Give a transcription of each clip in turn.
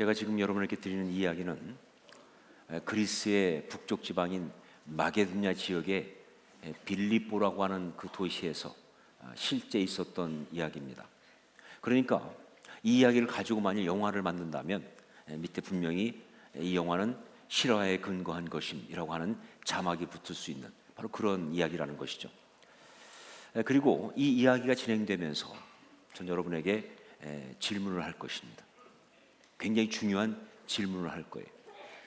제가 지금 여러분에게 드리는 이야기는 그리스의 북쪽 지방인 마게도냐 지역의 빌립보라고 하는 그 도시에서 실제 있었던 이야기입니다. 그러니까 이 이야기를 가지고 만약 영화를 만든다면 밑에 분명히 이 영화는 실화에 근거한 것임이라고 하는 자막이 붙을 수 있는 바로 그런 이야기라는 것이죠. 그리고 이 이야기가 진행되면서 전 여러분에게 질문을 할 것입니다. 굉장히 중요한 질문을 할 거예요.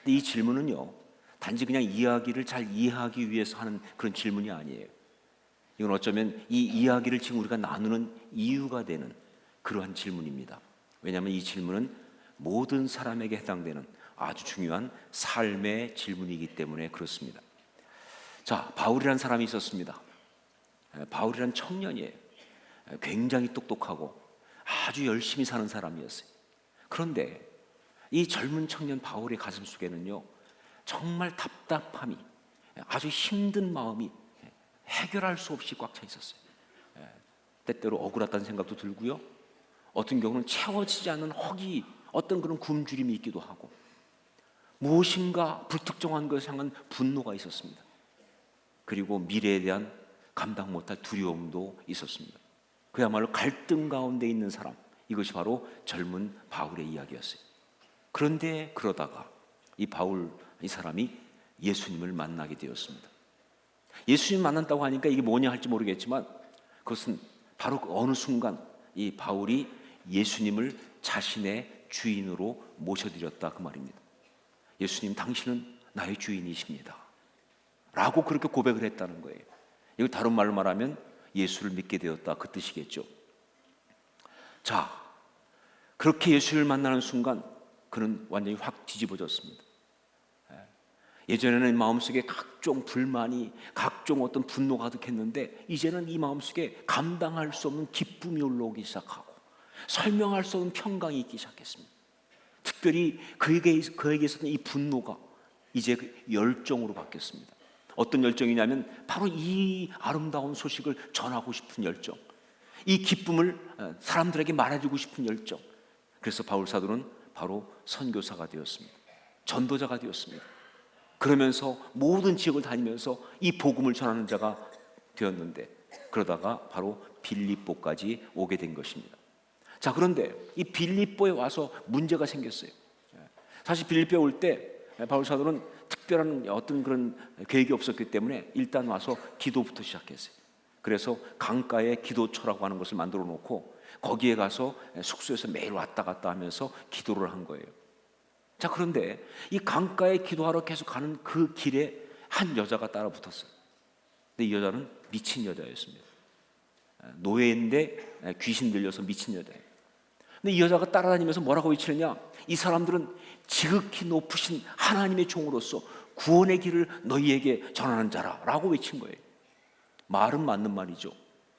근데 이 질문은요, 단지 그냥 이야기를 잘 이해하기 위해서 하는 그런 질문이 아니에요. 이건 어쩌면 이 이야기를 지금 우리가 나누는 이유가 되는 그러한 질문입니다. 왜냐하면 이 질문은 모든 사람에게 해당되는 아주 중요한 삶의 질문이기 때문에 그렇습니다. 자, 바울이라는 사람이 있었습니다. 바울이라는 청년이에요. 굉장히 똑똑하고 아주 열심히 사는 사람이었어요. 그런데 이 젊은 청년 바울의 가슴 속에는요, 정말 답답함이, 아주 힘든 마음이 해결할 수 없이 꽉 차 있었어요. 때때로 억울하다는 생각도 들고요, 어떤 경우는 채워지지 않는 허기, 어떤 그런 굶주림이 있기도 하고, 무엇인가 불특정한 것을 향한 분노가 있었습니다. 그리고 미래에 대한 감당 못할 두려움도 있었습니다. 그야말로 갈등 가운데 있는 사람, 이것이 바로 젊은 바울의 이야기였어요. 그런데 그러다가 이 바울, 이 사람이 예수님을 만나게 되었습니다. 예수님 만났다고 하니까 이게 뭐냐 할지 모르겠지만 그것은 바로 그 어느 순간 이 바울이 예수님을 자신의 주인으로 모셔드렸다 그 말입니다. 예수님, 당신은 나의 주인이십니다 라고 그렇게 고백을 했다는 거예요. 이걸 다른 말로 말하면 예수를 믿게 되었다 그 뜻이겠죠. 자, 그렇게 예수를 만나는 순간 그는 완전히 확 뒤집어졌습니다. 예전에는 마음속에 각종 불만이, 각종 어떤 분노가 가득했는데 이제는 이 마음속에 감당할 수 없는 기쁨이 올라오기 시작하고 설명할 수 없는 평강이 있기 시작했습니다. 특별히 그에게 있었던 이 분노가 이제 열정으로 바뀌었습니다. 어떤 열정이냐면 바로 이 아름다운 소식을 전하고 싶은 열정, 이 기쁨을 사람들에게 말해주고 싶은 열정. 그래서 바울 사도는 바로 선교사가 되었습니다. 전도자가 되었습니다. 그러면서 모든 지역을 다니면서 이 복음을 전하는 자가 되었는데, 그러다가 바로 빌립보까지 오게 된 것입니다. 자, 그런데 이 빌립보에 와서 문제가 생겼어요. 사실 빌립보에 올 때 바울 사도는 특별한 어떤 그런 계획이 없었기 때문에 일단 와서 기도부터 시작했어요. 그래서 강가에 기도처라고 하는 것을 만들어 놓고 거기에 가서 숙소에서 매일 왔다 갔다 하면서 기도를 한 거예요. 자, 그런데 이 강가에 기도하러 계속 가는 그 길에 한 여자가 따라 붙었어요. 근데 이 여자는 미친 여자였습니다. 노예인데 귀신 들려서 미친 여자예요. 근데 이 여자가 따라다니면서 뭐라고 외치느냐, 이 사람들은 지극히 높으신 하나님의 종으로서 구원의 길을 너희에게 전하는 자라라고 외친 거예요. 말은 맞는 말이죠.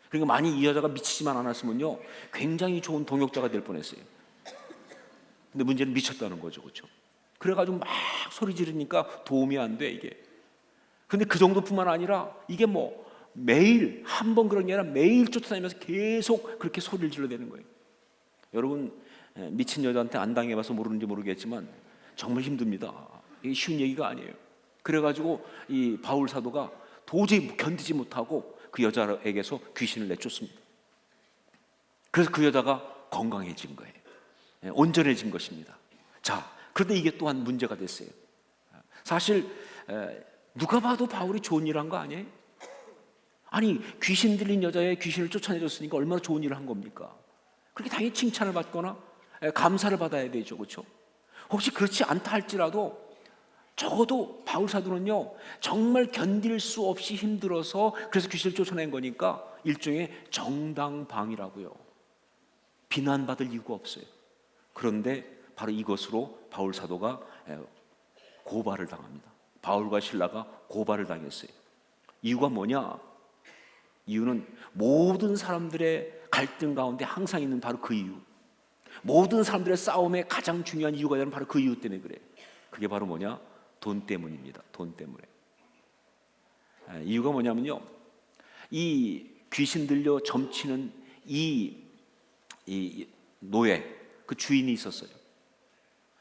그러니까 만약 이 여자가 미치지만 않았으면요, 굉장히 좋은 동역자가 될 뻔했어요. 근데 문제는 미쳤다는 거죠, 그렇죠? 그래가지고 막 소리 지르니까 도움이 안 돼 이게. 근데 그 정도뿐만 아니라 이게 뭐 매일 한 번 그런 게 아니라 매일 쫓아다니면서 계속 그렇게 소리를 질러대는 거예요. 여러분, 미친 여자한테 안 당해봐서 모르는지 모르겠지만 정말 힘듭니다. 이게 쉬운 얘기가 아니에요. 그래가지고 이 바울 사도가 도저히 견디지 못하고 그 여자에게서 귀신을 내쫓습니다. 그래서 그 여자가 건강해진 거예요. 온전해진 것입니다. 자, 그런데 이게 또한 문제가 됐어요. 사실 누가 봐도 바울이 좋은 일을 한 거 아니에요? 아니, 귀신 들린 여자의 귀신을 쫓아내줬으니까 얼마나 좋은 일을 한 겁니까? 그렇게 당연히 칭찬을 받거나 감사를 받아야 되죠, 그렇죠? 혹시 그렇지 않다 할지라도 적어도 바울 사도는요, 정말 견딜 수 없이 힘들어서 그래서 귀신을 쫓아낸 거니까 일종의 정당방위라고요. 비난받을 이유가 없어요. 그런데 바로 이것으로 바울 사도가 고발을 당합니다. 바울과 실라가 고발을 당했어요. 이유가 뭐냐? 이유는 모든 사람들의 갈등 가운데 항상 있는 바로 그 이유, 모든 사람들의 싸움의 가장 중요한 이유가 되는 바로 그 이유 때문에 그래요. 그게 바로 뭐냐? 돈 때문입니다. 돈 때문에. 이유가 뭐냐면요, 이 귀신 들려 점치는 이 노예, 그 주인이 있었어요.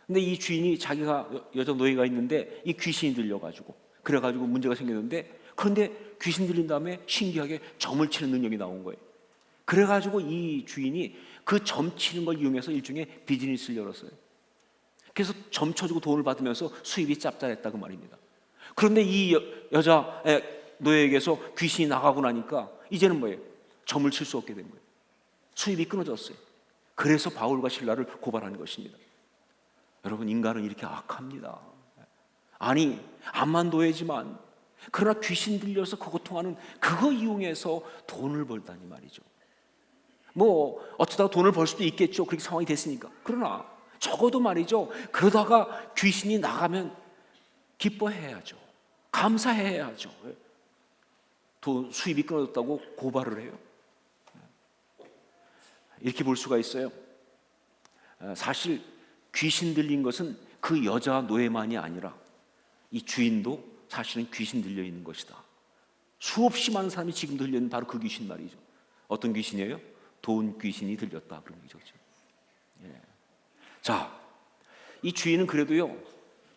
근데 이 주인이 자기가 여자 노예가 있는데 이 귀신이 들려가지고 그래가지고 문제가 생겼는데, 그런데 귀신 들린 다음에 신기하게 점을 치는 능력이 나온 거예요. 그래가지고 이 주인이 그 점 치는 걸 이용해서 일종의 비즈니스를 열었어요. 그래서 점 쳐주고 돈을 받으면서 수입이 짭짤했다 그 말입니다. 그런데 이 여자 노예에게서 귀신이 나가고 나니까 이제는 뭐예요? 점을 칠 수 없게 된 거예요. 수입이 끊어졌어요. 그래서 바울과 실라를 고발한 것입니다. 여러분, 인간은 이렇게 악합니다. 아니, 암만 노예지만 그러나 귀신 들려서 그거 통하는 그거 이용해서 돈을 벌다니 말이죠. 뭐 어쩌다가 돈을 벌 수도 있겠죠. 그렇게 상황이 됐으니까. 그러나 적어도 말이죠, 그러다가 귀신이 나가면 기뻐해야죠. 감사해야죠. 돈 수입이 끊어졌다고 고발을 해요. 이렇게 볼 수가 있어요. 사실 귀신 들린 것은 그 여자 노예만이 아니라 이 주인도 사실은 귀신 들려 있는 것이다. 수없이 많은 사람이 지금 들려 있는 바로 그 귀신 말이죠. 어떤 귀신이에요? 돈 귀신이 들렸다 그런 거죠. 예. 자, 이 주인은 그래도요,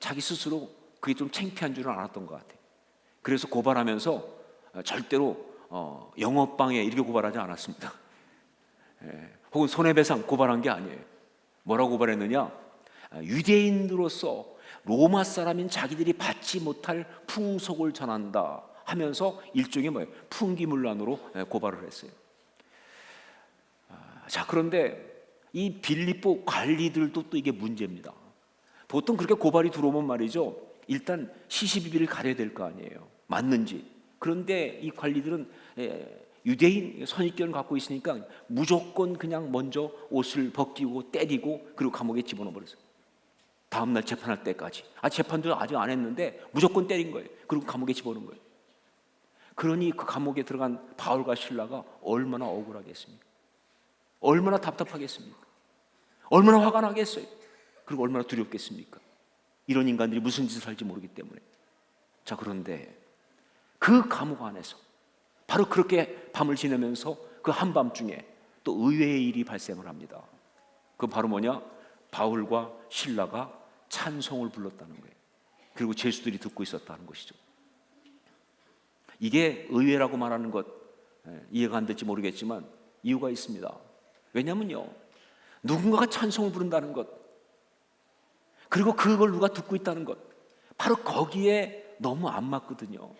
자기 스스로 그게 좀 창피한 줄은 알았던 것 같아요. 그래서 고발하면서 절대로 영업방해 이렇게 고발하지 않았습니다. 예. 혹은 손해배상 고발한 게 아니에요. 뭐라고 고발했느냐? 유대인으로서 로마 사람인 자기들이 받지 못할 풍속을 전한다 하면서 일종의 뭐예요? 풍기문란으로 고발을 했어요. 자, 그런데 이 빌립보 관리들도 또 이게 문제입니다. 보통 그렇게 고발이 들어오면 말이죠, 일단 시시비비를 가려야 될 거 아니에요. 맞는지. 그런데 이 관리들은 유대인 선입견을 갖고 있으니까 무조건 그냥 먼저 옷을 벗기고 때리고 그리고 감옥에 집어넣어 버렸어요. 다음날 재판할 때까지. 재판도 아직 안 했는데 무조건 때린 거예요. 그리고 감옥에 집어넣은 거예요. 그러니 그 감옥에 들어간 바울과 실라가 얼마나 억울하겠습니까? 얼마나 답답하겠습니까? 얼마나 화가 나겠어요? 그리고 얼마나 두렵겠습니까? 이런 인간들이 무슨 짓을 할지 모르기 때문에. 자, 그런데 그 감옥 안에서 바로 그렇게 밤을 지내면서 그 한밤중에 또 의외의 일이 발생을 합니다. 그 바로 뭐냐? 바울과 실라가 찬송을 불렀다는 거예요. 그리고 죄수들이 듣고 있었다는 것이죠. 이게 의외라고 말하는 것, 이해가 안 될지 모르겠지만 이유가 있습니다. 왜냐면요, 누군가가 찬송을 부른다는 것, 그리고 그걸 누가 듣고 있다는 것, 바로 거기에 너무 안 맞거든요.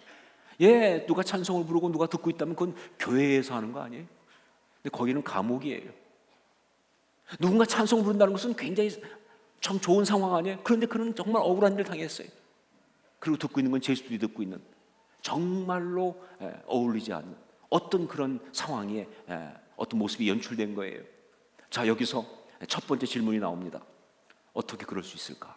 예, 누가 찬송을 부르고 누가 듣고 있다면 그건 교회에서 하는 거 아니에요? 근데 거기는 감옥이에요. 누군가 찬송을 부른다는 것은 굉장히 참 좋은 상황 아니에요? 그런데 그는 정말 억울한 일을 당했어요. 그리고 듣고 있는 건 죄수들이 듣고 있는 정말로 어울리지 않는 어떤 그런 상황에 어떤 모습이 연출된 거예요. 자, 여기서 첫 번째 질문이 나옵니다. 어떻게 그럴 수 있을까?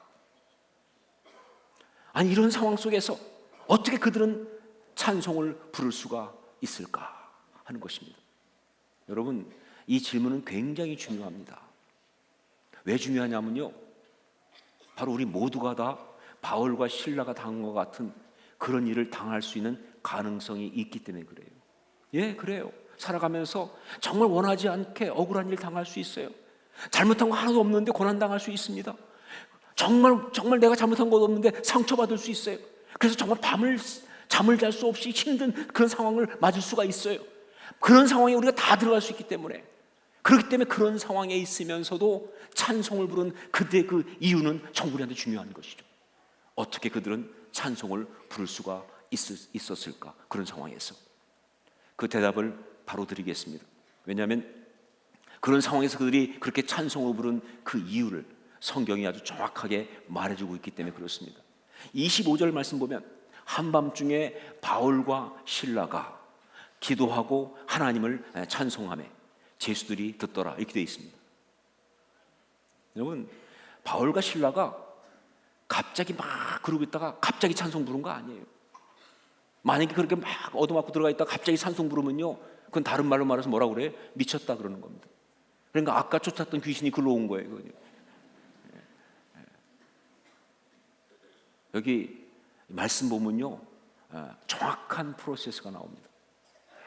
아니, 이런 상황 속에서 어떻게 그들은 찬송을 부를 수가 있을까 하는 것입니다. 여러분, 이 질문은 굉장히 중요합니다. 왜 중요하냐면요, 바로 우리 모두가 다 바울과 실라가 당한 것 같은 그런 일을 당할 수 있는 가능성이 있기 때문에 그래요. 예, 그래요. 살아가면서 정말 원하지 않게 억울한 일 당할 수 있어요. 잘못한 거 하나도 없는데 고난당할 수 있습니다. 정말 내가 잘못한 것도 없는데 상처받을 수 있어요. 그래서 정말 잠을 잘 수 없이 힘든 그런 상황을 맞을 수가 있어요. 그런 상황에 우리가 다 들어갈 수 있기 때문에, 그렇기 때문에 그런 상황에 있으면서도 찬송을 부른 그때 그 이유는 정말 우리한테 중요한 것이죠. 어떻게 그들은 찬송을 부를 수가 있었을까? 그런 상황에서 그 대답을 바로 드리겠습니다. 왜냐하면 그런 상황에서 그들이 그렇게 찬송을 부른 그 이유를 성경이 아주 정확하게 말해주고 있기 때문에 그렇습니다. 25절 말씀 보면 한밤중에 바울과 실라가 기도하고 하나님을 찬송하며 제수들이 듣더라, 이렇게 되어 있습니다. 여러분, 바울과 실라가 갑자기 막 그러고 있다가 갑자기 찬송 부른 거 아니에요. 만약에 그렇게 막 얻어맞고 들어가 있다가 갑자기 찬송 부르면요, 그건 다른 말로 말해서 뭐라고 그래요? 미쳤다 그러는 겁니다. 그러니까 아까 쫓았던 귀신이 글로 온 거예요. 그건요. 여기 말씀 보면요, 정확한 프로세스가 나옵니다.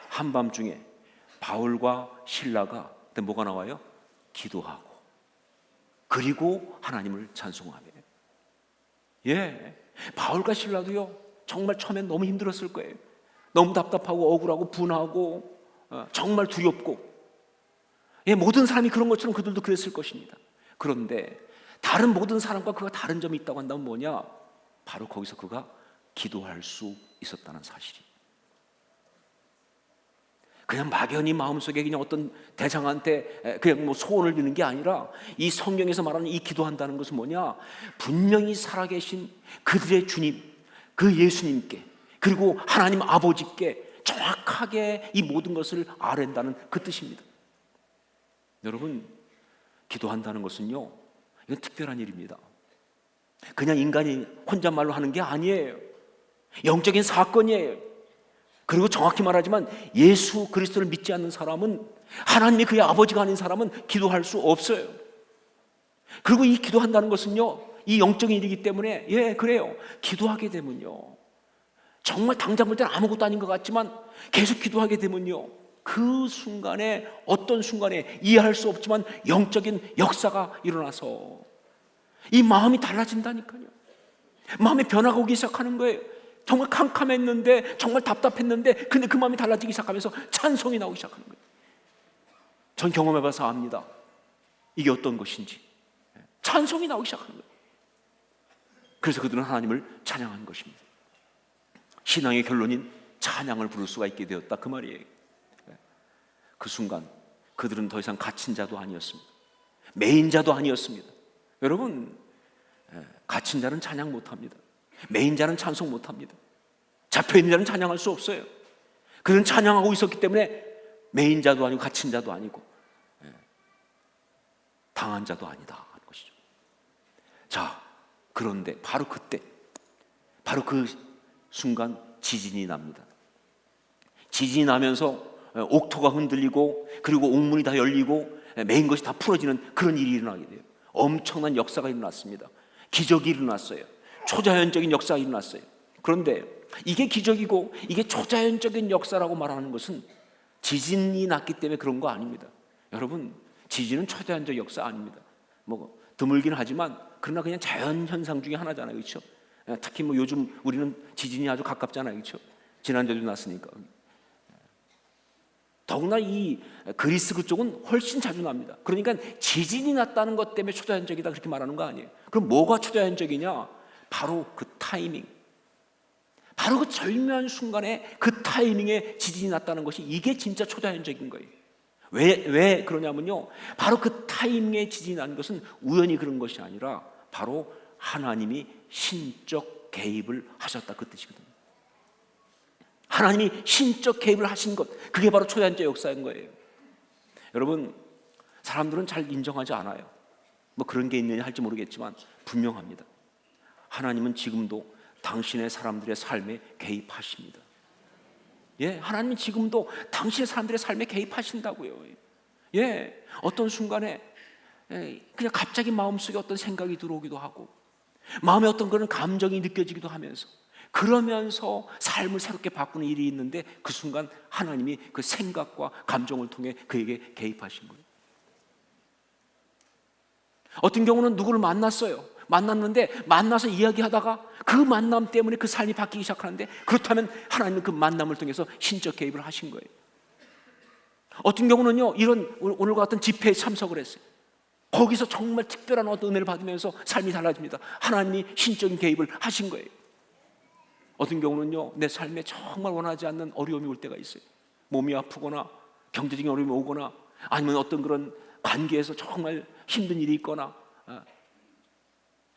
한밤중에 바울과 실라가 그때 뭐가 나와요? 기도하고 그리고 하나님을 찬송하며. 예, 바울과 실라도요 정말 처음엔 너무 힘들었을 거예요. 너무 답답하고 억울하고 분하고 정말 두렵고, 예, 모든 사람이 그런 것처럼 그들도 그랬을 것입니다. 그런데 다른 모든 사람과 그가 다른 점이 있다고 한다면 뭐냐? 바로 거기서 그가 기도할 수 있었다는 사실이. 그냥 막연히 마음속에 그냥 어떤 대상한테 그냥 뭐 소원을 비는 게 아니라, 이 성경에서 말하는 이 기도한다는 것은 뭐냐? 분명히 살아계신 그들의 주님, 그 예수님께, 그리고 하나님 아버지께 정확하게 이 모든 것을 아랜다는 그 뜻입니다. 여러분, 기도한다는 것은요, 이건 특별한 일입니다. 그냥 인간이 혼잣말로 하는 게 아니에요. 영적인 사건이에요. 그리고 정확히 말하지만 예수 그리스도를 믿지 않는 사람은, 하나님이 그의 아버지가 아닌 사람은 기도할 수 없어요. 그리고 이 기도한다는 것은요, 이 영적인 일이기 때문에, 예, 그래요. 기도하게 되면요, 정말 당장 볼 때는 아무것도 아닌 것 같지만 계속 기도하게 되면요, 그 순간에, 어떤 순간에 이해할 수 없지만 영적인 역사가 일어나서 이 마음이 달라진다니까요. 마음의 변화가 오기 시작하는 거예요. 정말 캄캄했는데, 정말 답답했는데, 근데 그 마음이 달라지기 시작하면서 찬송이 나오기 시작하는 거예요. 전 경험해봐서 압니다. 이게 어떤 것인지. 찬송이 나오기 시작하는 거예요. 그래서 그들은 하나님을 찬양하는 것입니다. 신앙의 결론인 찬양을 부를 수가 있게 되었다, 그 말이에요. 그 순간 그들은 더 이상 갇힌 자도 아니었습니다. 매인 자도 아니었습니다. 여러분, 갇힌 자는 찬양 못합니다. 매인 자는 찬송 못합니다. 잡혀있는 자는 찬양할 수 없어요. 그들은 찬양하고 있었기 때문에 매인 자도 아니고 갇힌 자도 아니고 당한 자도 아니다 하는 것이죠. 자, 그런데 바로 그때, 바로 그 순간 지진이 납니다. 지진이 나면서 옥토가 흔들리고, 그리고 옥문이 다 열리고 메인 것이 다 풀어지는 그런 일이 일어나게 돼요. 엄청난 역사가 일어났습니다. 기적이 일어났어요. 초자연적인 역사가 일어났어요. 그런데 이게 기적이고 이게 초자연적인 역사라고 말하는 것은 지진이 났기 때문에 그런 거 아닙니다. 여러분, 지진은 초자연적 역사 아닙니다. 뭐 드물긴 하지만 그러나 그냥 자연 현상 중에 하나잖아요, 그렇죠? 특히 뭐 요즘 우리는 지진이 아주 가깝잖아요, 그렇죠? 지난주에도 났으니까. 더구나 이 그리스 그쪽은 훨씬 자주 납니다. 그러니까 지진이 났다는 것 때문에 초자연적이다 그렇게 말하는 거 아니에요. 그럼 뭐가 초자연적이냐? 바로 그 타이밍, 바로 그 절묘한 순간에 그 타이밍에 지진이 났다는 것이, 이게 진짜 초자연적인 거예요. 왜 그러냐면요, 바로 그 타이밍에 지진이 난 것은 우연히 그런 것이 아니라 바로 하나님이 신적 개입을 하셨다, 그 뜻이거든요. 하나님이 신적 개입을 하신 것, 그게 바로 초자연적 역사인 거예요. 여러분, 사람들은 잘 인정하지 않아요. 뭐 그런 게 있느냐 할지 모르겠지만 분명합니다. 하나님은 지금도 당신의 사람들의 삶에 개입하십니다. 예, 하나님은 지금도 당신의 사람들의 삶에 개입하신다고요. 예, 어떤 순간에 그냥 갑자기 마음속에 어떤 생각이 들어오기도 하고, 마음에 어떤 그런 감정이 느껴지기도 하면서, 그러면서 삶을 새롭게 바꾸는 일이 있는데, 그 순간 하나님이 그 생각과 감정을 통해 그에게 개입하신 거예요. 어떤 경우는 누구를 만났는데 만나서 이야기하다가 그 만남 때문에 그 삶이 바뀌기 시작하는데, 그렇다면 하나님은 그 만남을 통해서 신적 개입을 하신 거예요. 어떤 경우는요, 이런 오늘과 같은 집회에 참석을 했어요. 거기서 정말 특별한 어떤 은혜를 받으면서 삶이 달라집니다. 하나님이 신적인 개입을 하신 거예요. 어떤 경우는요, 내 삶에 정말 원하지 않는 어려움이 올 때가 있어요. 몸이 아프거나 경제적인 어려움이 오거나, 아니면 어떤 그런 관계에서 정말 힘든 일이 있거나,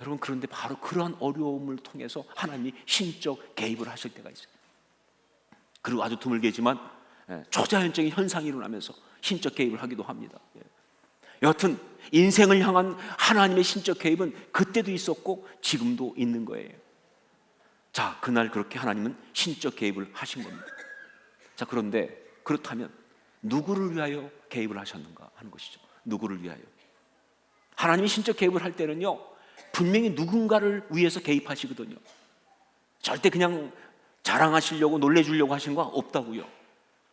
여러분, 그런데 바로 그러한 어려움을 통해서 하나님이 신적 개입을 하실 때가 있어요. 그리고 아주 드물게지만 초자연적인 현상이 일어나면서 신적 개입을 하기도 합니다. 여하튼 인생을 향한 하나님의 신적 개입은 그때도 있었고 지금도 있는 거예요. 자, 그날 그렇게 하나님은 신적 개입을 하신 겁니다. 자, 그런데 그렇다면 누구를 위하여 개입을 하셨는가 하는 것이죠. 누구를 위하여? 하나님이 신적 개입을 할 때는요, 분명히 누군가를 위해서 개입하시거든요. 절대 그냥 자랑하시려고 놀래주려고 하신 거 없다고요.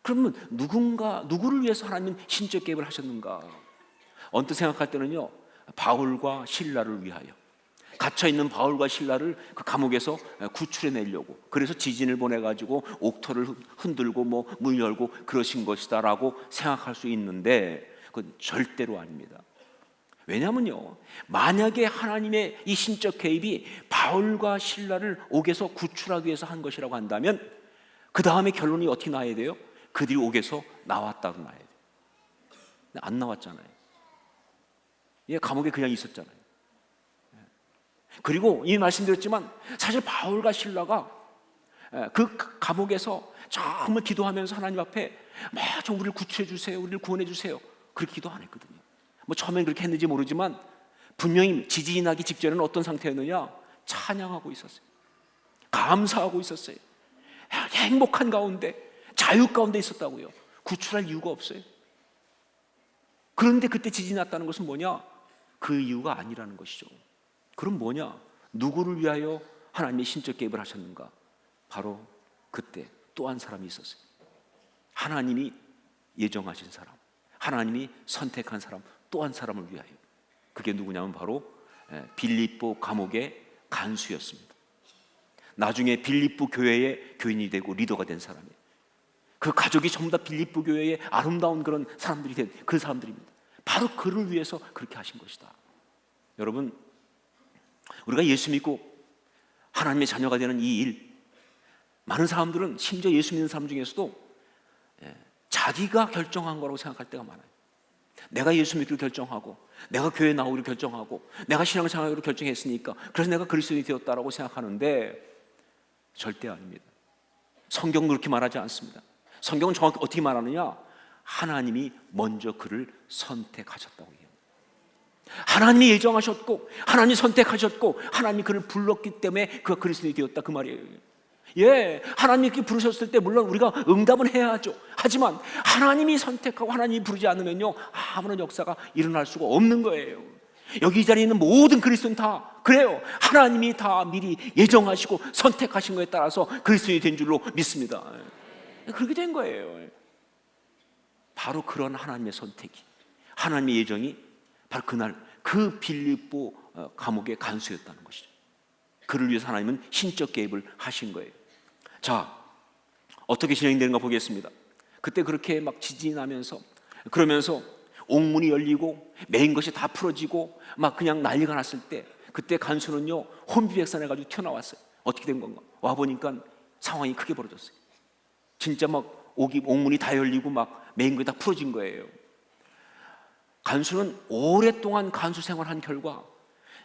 그러면 누구를 위해서 하나님은 신적 개입을 하셨는가? 언뜻 생각할 때는요, 바울과 실라를 위하여, 갇혀있는 바울과 실라를 그 감옥에서 구출해내려고, 그래서 지진을 보내가지고 옥토를 흔들고 문 열고 그러신 것이다 라고 생각할 수 있는데 그건 절대로 아닙니다. 왜냐하면요, 만약에 하나님의 이 신적 개입이 바울과 실라를 옥에서 구출하기 위해서 한 것이라고 한다면 그 다음에 결론이 어떻게 나야 돼요? 그들이 옥에서 나왔다고 나야 돼요. 근데 안 나왔잖아요. 얘 감옥에 그냥 있었잖아요. 그리고 이미 말씀드렸지만 사실 바울과 실라가 그 감옥에서 정말 기도하면서 하나님 앞에 좀 우리를 구출해 주세요, 우리를 구원해 주세요, 그렇게 기도 안 했거든요. 처음엔 그렇게 했는지 모르지만 분명히 지진이 나기 직전에는 어떤 상태였느냐? 찬양하고 있었어요. 감사하고 있었어요. 행복한 가운데, 자유 가운데 있었다고요. 구출할 이유가 없어요. 그런데 그때 지진이 났다는 것은 뭐냐? 그 이유가 아니라는 것이죠. 그럼 뭐냐? 누구를 위하여 하나님의 신적 개입을 하셨는가? 바로 그때 또 한 사람이 있었어요. 하나님이 예정하신 사람, 하나님이 선택한 사람, 또 한 사람을 위하여. 그게 누구냐면 바로 빌립보 감옥의 간수였습니다. 나중에 빌립보 교회의 교인이 되고 리더가 된 사람이에요. 그 가족이 전부 다 빌립보 교회의 아름다운 그런 사람들이 된 그 사람들입니다. 바로 그를 위해서 그렇게 하신 것이다. 여러분, 우리가 예수 믿고 하나님의 자녀가 되는 이 일, 많은 사람들은 심지어 예수 믿는 사람 중에서도 자기가 결정한 거라고 생각할 때가 많아요. 내가 예수 믿기로 결정하고, 내가 교회 나오기로 결정하고, 내가 신앙생활을 결정했으니까 그래서 내가 그리스도인이 되었다라고 생각하는데 절대 아닙니다. 성경은 그렇게 말하지 않습니다. 성경은 정확히 어떻게 말하느냐? 하나님이 먼저 그를 선택하셨다고 얘기합니다. 하나님이 예정하셨고, 하나님이 선택하셨고, 하나님이 그를 불렀기 때문에 그가 그리스도인이 되었다, 그 말이에요. 하나님이 부르셨을 때 물론 우리가 응답은 해야죠. 하지만 하나님이 선택하고 하나님이 부르지 않으면요, 아무런 역사가 일어날 수가 없는 거예요. 여기 이 자리에 있는 모든 그리스도인 다 그래요. 하나님이 다 미리 예정하시고 선택하신 거에 따라서 그리스도인이 된 줄로 믿습니다. 그렇게 된 거예요. 바로 그런 하나님의 선택이, 하나님의 예정이 바로 그날 그 빌립보 감옥의 간수였다는 것이죠. 그를 위해서 하나님은 신적 개입을 하신 거예요. 자, 어떻게 진행되는가 보겠습니다. 그때 그렇게 막 지진이 나면서, 그러면서 옥문이 열리고 메인 것이 다 풀어지고 막 그냥 난리가 났을 때, 그때 간수는요 혼비백산해가지고 튀어나왔어요. 어떻게 된 건가? 와보니까 상황이 크게 벌어졌어요. 진짜 막 옥문이 다 열리고 막 메인 것이 다 풀어진 거예요. 간수는 오랫동안 간수 생활한 결과,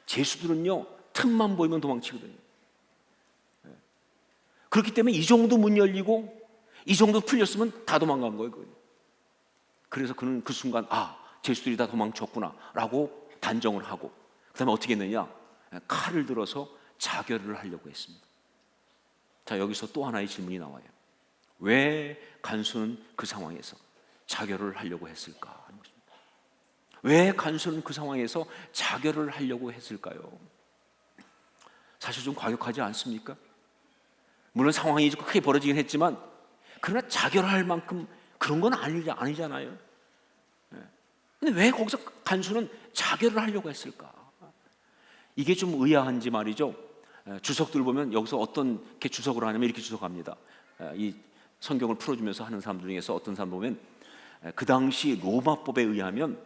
죄수들은요 틈만 보이면 도망치거든요. 그렇기 때문에 이 정도 문 열리고 이 정도 풀렸으면 다 도망간 거예요. 그래서 그는 그 순간 죄수들이 다 도망쳤구나 라고 단정을 하고, 그 다음에 어떻게 했느냐? 칼을 들어서 자결을 하려고 했습니다. 자, 여기서 또 하나의 질문이 나와요. 왜 간수는 그 상황에서 자결을 하려고 했을까 하는 것입니다. 왜 간수는 그 상황에서 자결을 하려고 했을까요? 사실 좀 과격하지 않습니까? 물론 상황이 크게 벌어지긴 했지만 그러나 자결할 만큼 그런 건 아니잖아요. 근데 왜 거기서 간수는 자결을 하려고 했을까? 이게 좀 의아한지 말이죠. 주석들 보면 여기서 어떤 게 주석을 하냐면 이렇게 주석합니다. 이 성경을 풀어주면서 하는 사람들 중에서 어떤 사람 보면 그 당시 로마법에 의하면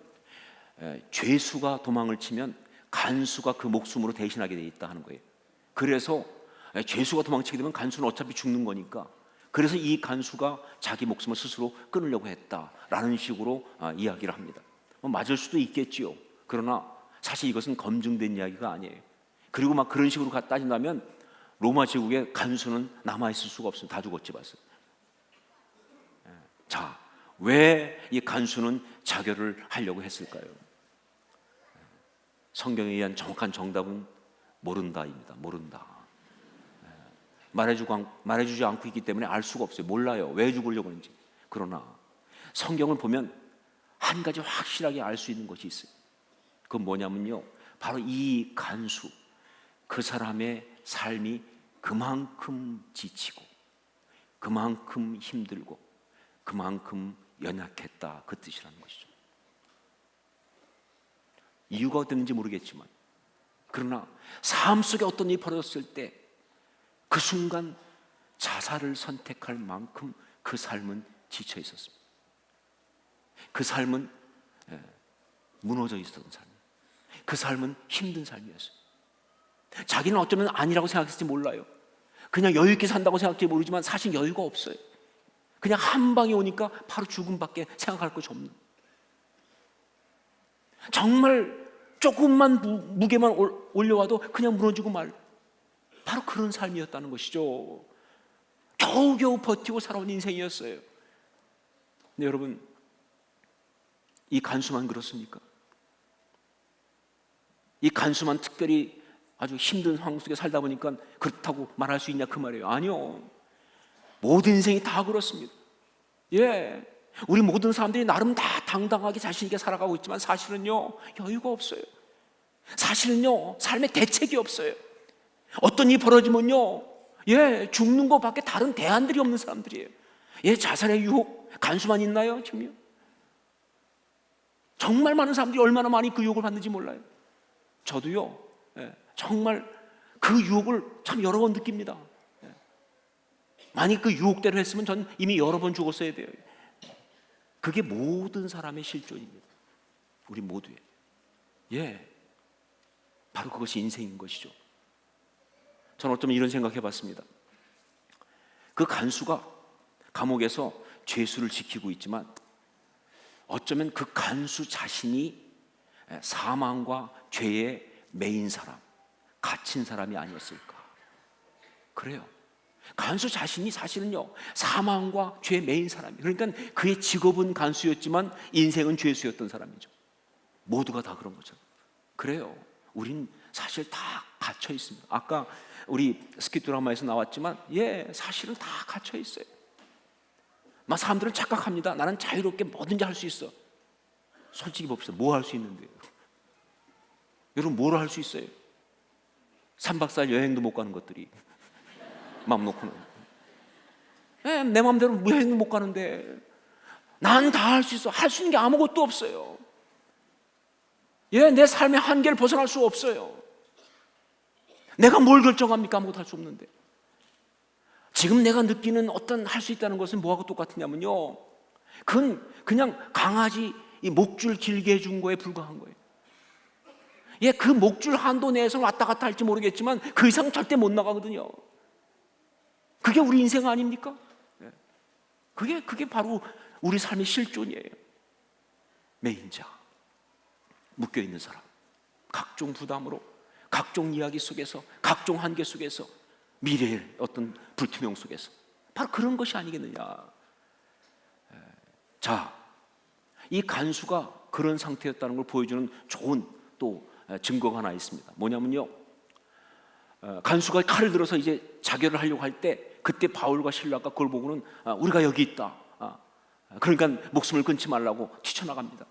죄수가 도망을 치면 간수가 그 목숨으로 대신하게 돼 있다 하는 거예요. 그래서 죄수가 도망치게 되면 간수는 어차피 죽는 거니까, 그래서 이 간수가 자기 목숨을 스스로 끊으려고 했다라는 식으로 이야기를 합니다. 맞을 수도 있겠지요. 그러나 사실 이것은 검증된 이야기가 아니에요. 그리고 막 그런 식으로 따진다면 로마 제국에 간수는 남아있을 수가 없습니다. 다 죽었지 봤어요. 자, 왜 이 간수는 자결을 하려고 했을까요? 성경에 의한 정확한 정답은 모른다입니다. 모른다. 말해주지 않고 있기 때문에 알 수가 없어요. 몰라요. 왜 죽으려고 하는지. 그러나 성경을 보면 한 가지 확실하게 알 수 있는 것이 있어요. 그건 뭐냐면요, 바로 이 간수, 그 사람의 삶이 그만큼 지치고 그만큼 힘들고 그만큼 연약했다, 그 뜻이라는 것이죠. 이유가 어땠는지 모르겠지만, 그러나 삶 속에 어떤 일이 벌어졌을 때 그 순간 자살을 선택할 만큼 그 삶은 지쳐 있었습니다. 그 삶은 무너져 있었던 삶이에요. 그 삶은 힘든 삶이었어요. 자기는 어쩌면 아니라고 생각했을지 몰라요. 그냥 여유 있게 산다고 생각할지 모르지만 사실 여유가 없어요. 그냥 한 방에 오니까 바로 죽음밖에 생각할 것이 없는, 정말 조금만 무게만 올려와도 그냥 무너지고 말, 바로 그런 삶이었다는 것이죠. 겨우겨우 버티고 살아온 인생이었어요. 근데 여러분, 이 간수만 그렇습니까? 이 간수만 특별히 아주 힘든 상황 속에 살다 보니까 그렇다고 말할 수 있냐 그 말이에요. 아니요, 모든 인생이 다 그렇습니다. 예, 우리 모든 사람들이 나름 다 당당하게 자신 있게 살아가고 있지만 사실은요, 여유가 없어요. 사실은요, 삶에 대책이 없어요. 어떤 일이 벌어지면요, 죽는 것밖에 다른 대안들이 없는 사람들이에요. 자살의 유혹, 간수만 있나요? 지금요? 정말 많은 사람들이 얼마나 많이 그 유혹을 받는지 몰라요. 저도요, 정말 그 유혹을 참 여러 번 느낍니다. 만약 그 유혹대로 했으면 전 이미 여러 번 죽었어야 돼요. 그게 모든 사람의 실존입니다. 우리 모두의. 바로 그것이 인생인 것이죠. 저는 어쩌면 이런 생각해 봤습니다. 그 간수가 감옥에서 죄수를 지키고 있지만 어쩌면 그 간수 자신이 사망과 죄의 매인 사람, 갇힌 사람이 아니었을까. 그래요. 간수 자신이 사실은요, 사망과 죄의 매인 사람이에요. 그러니까 그의 직업은 간수였지만 인생은 죄수였던 사람이죠. 모두가 다 그런 거죠. 그래요. 우린 사실 다 갇혀 있습니다. 아까 우리 스킷 드라마에서 나왔지만 사실은 다 갇혀 있어요. 막 사람들은 착각합니다. 나는 자유롭게 뭐든지 할 수 있어. 솔직히 봅시다. 뭐 할 수 있는데요? 여러분, 뭐를 할 수 있어요? 3박 4일 여행도 못 가는 것들이 마음 놓고는, 내 마음대로 여행도 못 가는데 난 다 할 수 있어. 할 수 있는 게 아무것도 없어요. 내 삶의 한계를 벗어날 수 없어요. 내가 뭘 결정합니까? 아무것도 할 수 없는데. 지금 내가 느끼는 어떤 할 수 있다는 것은 뭐하고 똑같으냐면요, 그건 그냥 강아지 이 목줄 길게 해준 거에 불과한 거예요. 그 목줄 한도 내에서 왔다 갔다 할지 모르겠지만 그 이상 절대 못 나가거든요. 그게 우리 인생 아닙니까? 그게 바로 우리 삶의 실존이에요. 매인자, 묶여있는 사람, 각종 부담으로, 각종 이야기 속에서, 각종 한계 속에서, 미래의 어떤 불투명 속에서, 바로 그런 것이 아니겠느냐. 자, 이 간수가 그런 상태였다는 걸 보여주는 좋은 또 증거가 하나 있습니다. 뭐냐면요, 간수가 칼을 들어서 이제 자결을 하려고 할 때 그때 바울과 실라가 그걸 보고는 우리가 여기 있다, 그러니까 목숨을 끊지 말라고 뛰쳐나갑니다.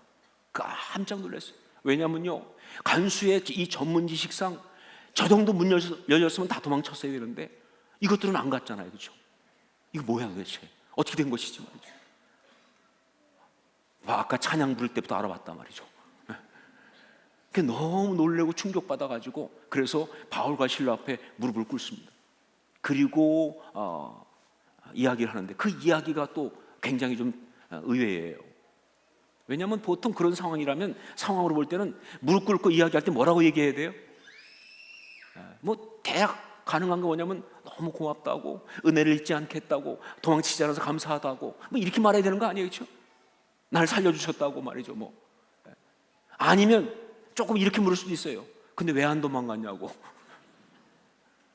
깜짝 놀랐어요. 왜냐면요, 간수의 이 전문 지식상 저 정도 문 열렸으면 다 도망쳤어야 되는데 이것들은 안 갔잖아요. 그렇죠? 이거 뭐야 도대체? 어떻게 된 것이지 말이죠. 아까 찬양 부를 때부터 알아봤단 말이죠. 너무 놀래고 충격받아가지고 그래서 바울과 실라 앞에 무릎을 꿇습니다. 그리고 이야기를 하는데 그 이야기가 또 굉장히 좀 의외예요. 왜냐하면 보통 그런 상황이라면, 상황으로 볼 때는 무릎 꿇고 이야기할 때 뭐라고 얘기해야 돼요? 뭐 대략 가능한 거 뭐냐면 너무 고맙다고, 은혜를 잊지 않겠다고, 도망치지 않아서 감사하다고, 뭐 이렇게 말해야 되는 거 아니에요? 그렇죠? 날 살려주셨다고 말이죠. 뭐 아니면 조금 이렇게 물을 수도 있어요. 근데 왜 안 도망갔냐고,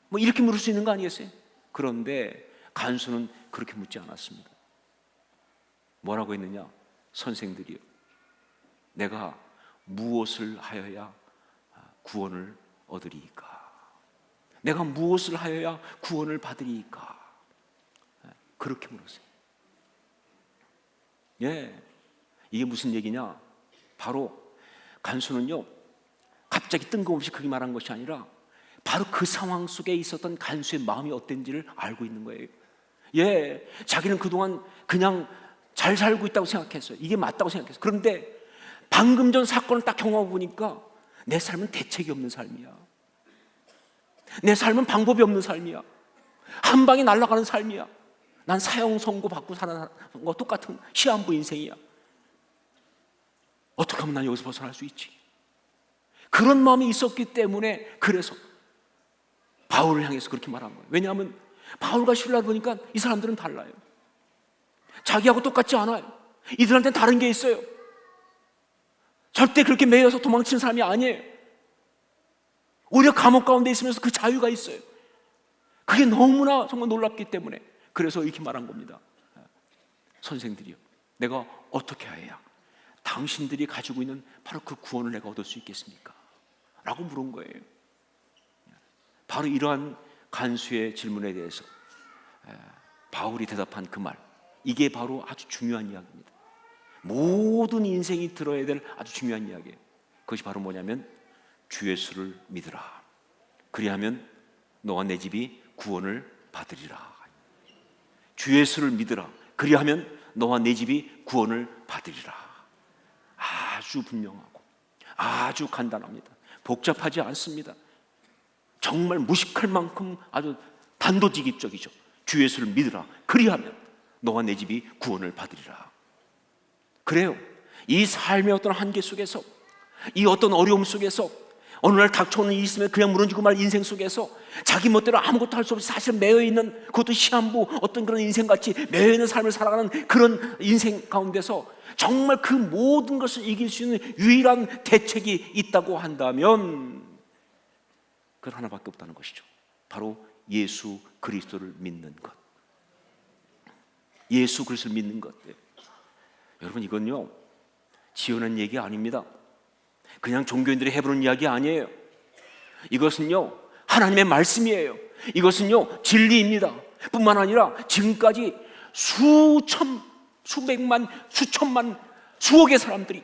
뭐 이렇게 물을 수 있는 거 아니겠어요? 그런데 간수는 그렇게 묻지 않았습니다. 뭐라고 했느냐? 선생들이요, 내가 무엇을 하여야 구원을 얻으리이까? 내가 무엇을 하여야 구원을 받으리이까? 그렇게 물었어요. 이게 무슨 얘기냐? 바로 간수는요, 갑자기 뜬금없이 그렇게 말한 것이 아니라 바로 그 상황 속에 있었던 간수의 마음이 어땠는지를 알고 있는 거예요. 자기는 그동안 그냥 잘 살고 있다고 생각했어요. 이게 맞다고 생각했어요. 그런데 방금 전 사건을 딱 경험하고 보니까 내 삶은 대책이 없는 삶이야. 내 삶은 방법이 없는 삶이야. 한 방에 날아가는 삶이야. 난 사형 선고 받고 사는 거 똑같은 시한부 인생이야. 어떻게 하면 난 여기서 벗어날 수 있지? 그런 마음이 있었기 때문에 그래서 바울을 향해서 그렇게 말한 거예요. 왜냐하면 바울과 실라를 보니까 이 사람들은 달라요. 자기하고 똑같지 않아요. 이들한테는 다른 게 있어요. 절대 그렇게 매여서 도망치는 사람이 아니에요. 오히려 감옥 가운데 있으면서 그 자유가 있어요. 그게 너무나 정말 놀랍기 때문에 그래서 이렇게 말한 겁니다. 선생들이요, 내가 어떻게 해야 당신들이 가지고 있는 바로 그 구원을 내가 얻을 수 있겠습니까? 라고 물은 거예요. 바로 이러한 간수의 질문에 대해서 바울이 대답한 그 말, 이게 바로 아주 중요한 이야기입니다. 모든 인생이 들어야 될 아주 중요한 이야기예요. 그것이 바로 뭐냐면 주 예수를 믿으라. 그리하면 너와 내 집이 구원을 받으리라. 주 예수를 믿으라. 그리하면 너와 내 집이 구원을 받으리라. 아주 분명하고 아주 간단합니다. 복잡하지 않습니다. 정말 무식할 만큼 아주 단도직입적이죠. 주 예수를 믿으라. 그리하면 너와 내 집이 구원을 받으리라. 그래요. 이 삶의 어떤 한계 속에서, 이 어떤 어려움 속에서, 어느 날 닥쳐오는 일이 있으면 그냥 무너지고 말 인생 속에서 자기 멋대로 아무것도 할 수 없이 사실 매여있는, 그것도 시한부 어떤 그런 인생같이 매여있는 삶을 살아가는 그런 인생 가운데서 정말 그 모든 것을 이길 수 있는 유일한 대책이 있다고 한다면 그건 하나밖에 없다는 것이죠. 바로 예수 그리스도를 믿는 것. 예수 그리스도를 믿는 것. 여러분, 이건요 지어낸 얘기 아닙니다. 그냥 종교인들이 해보는 이야기 아니에요. 이것은요 하나님의 말씀이에요. 이것은요 진리입니다. 뿐만 아니라 지금까지 수천, 수백만, 수천만, 수억의 사람들이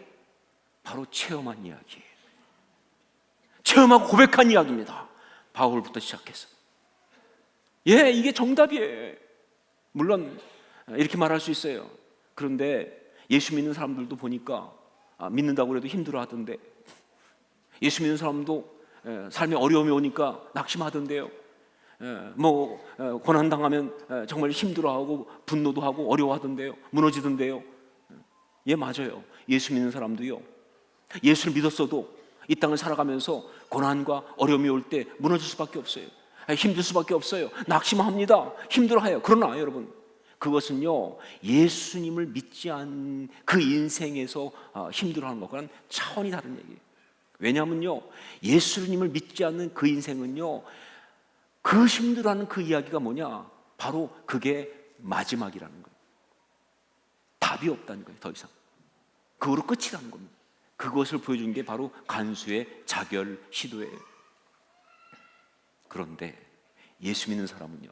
바로 체험한 이야기예요. 체험하고 고백한 이야기입니다. 바울부터 시작해서. 이게 정답이에요. 물론 이렇게 말할 수 있어요. 그런데 예수 믿는 사람들도 보니까 믿는다고 해도 힘들어 하던데, 예수 믿는 사람도 삶에 어려움이 오니까 낙심하던데요. 고난당하면 정말 힘들어하고 분노도 하고 어려워하던데요. 무너지던데요. 맞아요. 예수 믿는 사람도요, 예수를 믿었어도 이 땅을 살아가면서 고난과 어려움이 올 때 무너질 수밖에 없어요. 힘들 수밖에 없어요. 낙심합니다. 힘들어해요. 그러나 여러분, 그것은요 예수님을 믿지 않은 그 인생에서 힘들어하는 것과는 차원이 다른 얘기예요. 왜냐하면요 예수님을 믿지 않는 그 인생은요, 그 힘들어하는 그 이야기가 뭐냐, 바로 그게 마지막이라는 거예요. 답이 없다는 거예요. 더 이상 그거로 끝이라는 겁니다. 그것을 보여준 게 바로 간수의 자결 시도예요. 그런데 예수 믿는 사람은요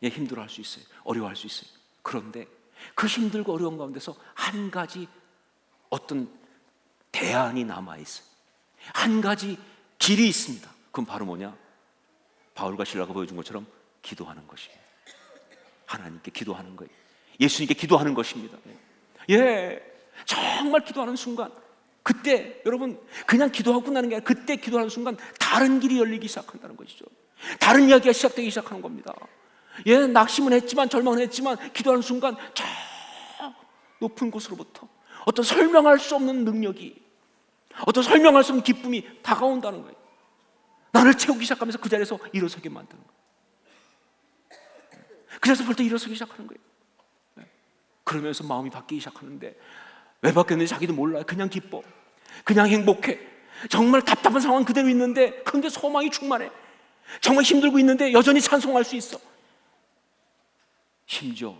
힘들어할 수 있어요. 어려워할 수 있어요. 그런데 그 힘들고 어려운 가운데서 한 가지 어떤 대안이 남아있어요. 한 가지 길이 있습니다. 그건 바로 뭐냐, 바울과 실라가 보여준 것처럼 기도하는 것입니다. 하나님께 기도하는 거예요. 예수님께 기도하는 것입니다. 정말 기도하는 순간, 그때 여러분 그냥 기도하고 끝나는 게 아니라 그때 기도하는 순간 다른 길이 열리기 시작한다는 것이죠. 다른 이야기가 시작되기 시작하는 겁니다. 낙심은 했지만, 절망은 했지만, 기도하는 순간 저 높은 곳으로부터 어떤 설명할 수 없는 능력이, 어떤 설명할 수 없는 기쁨이 다가온다는 거예요. 나를 채우기 시작하면서 그 자리에서 일어서게 만드는 거예요. 그래서 벌써 일어서기 시작하는 거예요. 그러면서 마음이 바뀌기 시작하는데, 왜 바뀌었는지 자기도 몰라요. 그냥 기뻐, 그냥 행복해. 정말 답답한 상황 그대로 있는데, 그런데 소망이 충만해. 정말 힘들고 있는데 여전히 찬송할 수 있어. 심지어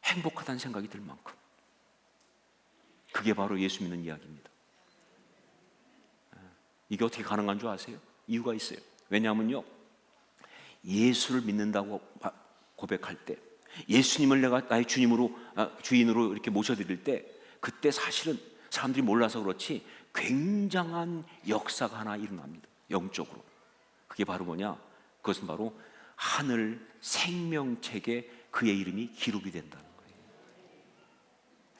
행복하다는 생각이 들 만큼. 그게 바로 예수 믿는 이야기입니다. 이게 어떻게 가능한 줄 아세요? 이유가 있어요. 왜냐하면요 예수를 믿는다고 고백할 때, 예수님을 내가 나의 주인으로 이렇게 모셔드릴 때, 그때 사실은 사람들이 몰라서 그렇지 굉장한 역사가 하나 일어납니다. 영적으로. 그게 바로 뭐냐, 그것은 바로 하늘 생명책에 그의 이름이 기록이 된다는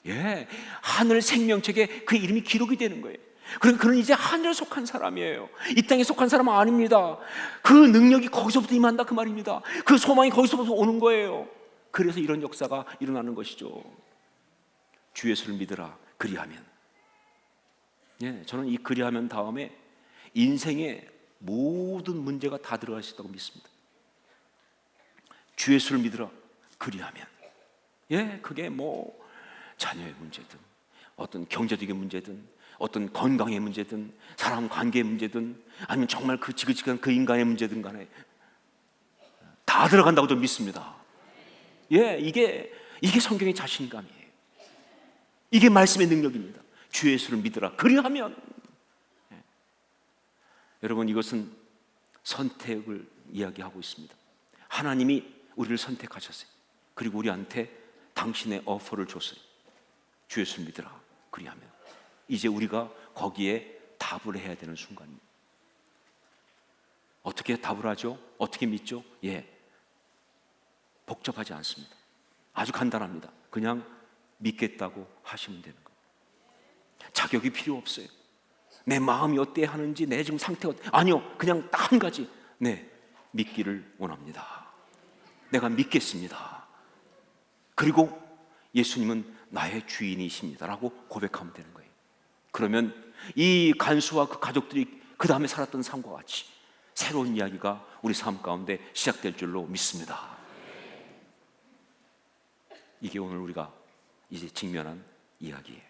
거예요. 하늘 생명책에 그의 이름이 기록이 되는 거예요. 그러니까 그는 이제 하늘에 속한 사람이에요. 이 땅에 속한 사람은 아닙니다. 그 능력이 거기서부터 임한다 그 말입니다. 그 소망이 거기서부터 오는 거예요. 그래서 이런 역사가 일어나는 것이죠. 주 예수를 믿으라 그리하면. 예, 저는 이 그리하면 다음에 인생의 모든 문제가 다 들어갈 수 있다고 믿습니다. 주 예수를 믿으라 그리하면. 예, 그게 뭐 자녀의 문제든 어떤 경제적인 문제든 어떤 건강의 문제든 사람 관계의 문제든 아니면 정말 그 지긋지긋한 그 인간의 문제든 간에 다 들어간다고 저는 믿습니다. 예, 이게 성경의 자신감이에요. 이게 말씀의 능력입니다. 주 예수를 믿으라 그리하면. 예. 여러분, 이것은 선택을 이야기하고 있습니다. 하나님이 우리를 선택하셨어요. 그리고 우리한테 당신의 오퍼를 줬어요. 주 예수를 믿으라 그리하면. 이제 우리가 거기에 답을 해야 되는 순간입니다. 어떻게 답을 하죠? 어떻게 믿죠? 예, 복잡하지 않습니다. 아주 간단합니다. 그냥 믿겠다고 하시면 되는 거예요. 자격이 필요 없어요. 내 마음이 어때 하는지, 내 지금 상태가 어때? 아니요, 그냥 딱 한 가지. 네, 믿기를 원합니다. 내가 믿겠습니다. 그리고 예수님은 나의 주인이십니다 라고 고백하면 되는 거예요. 그러면 이 간수와 그 가족들이 그 다음에 살았던 삶과 같이 새로운 이야기가 우리 삶 가운데 시작될 줄로 믿습니다. 이게 오늘 우리가 이제 직면한 이야기예요.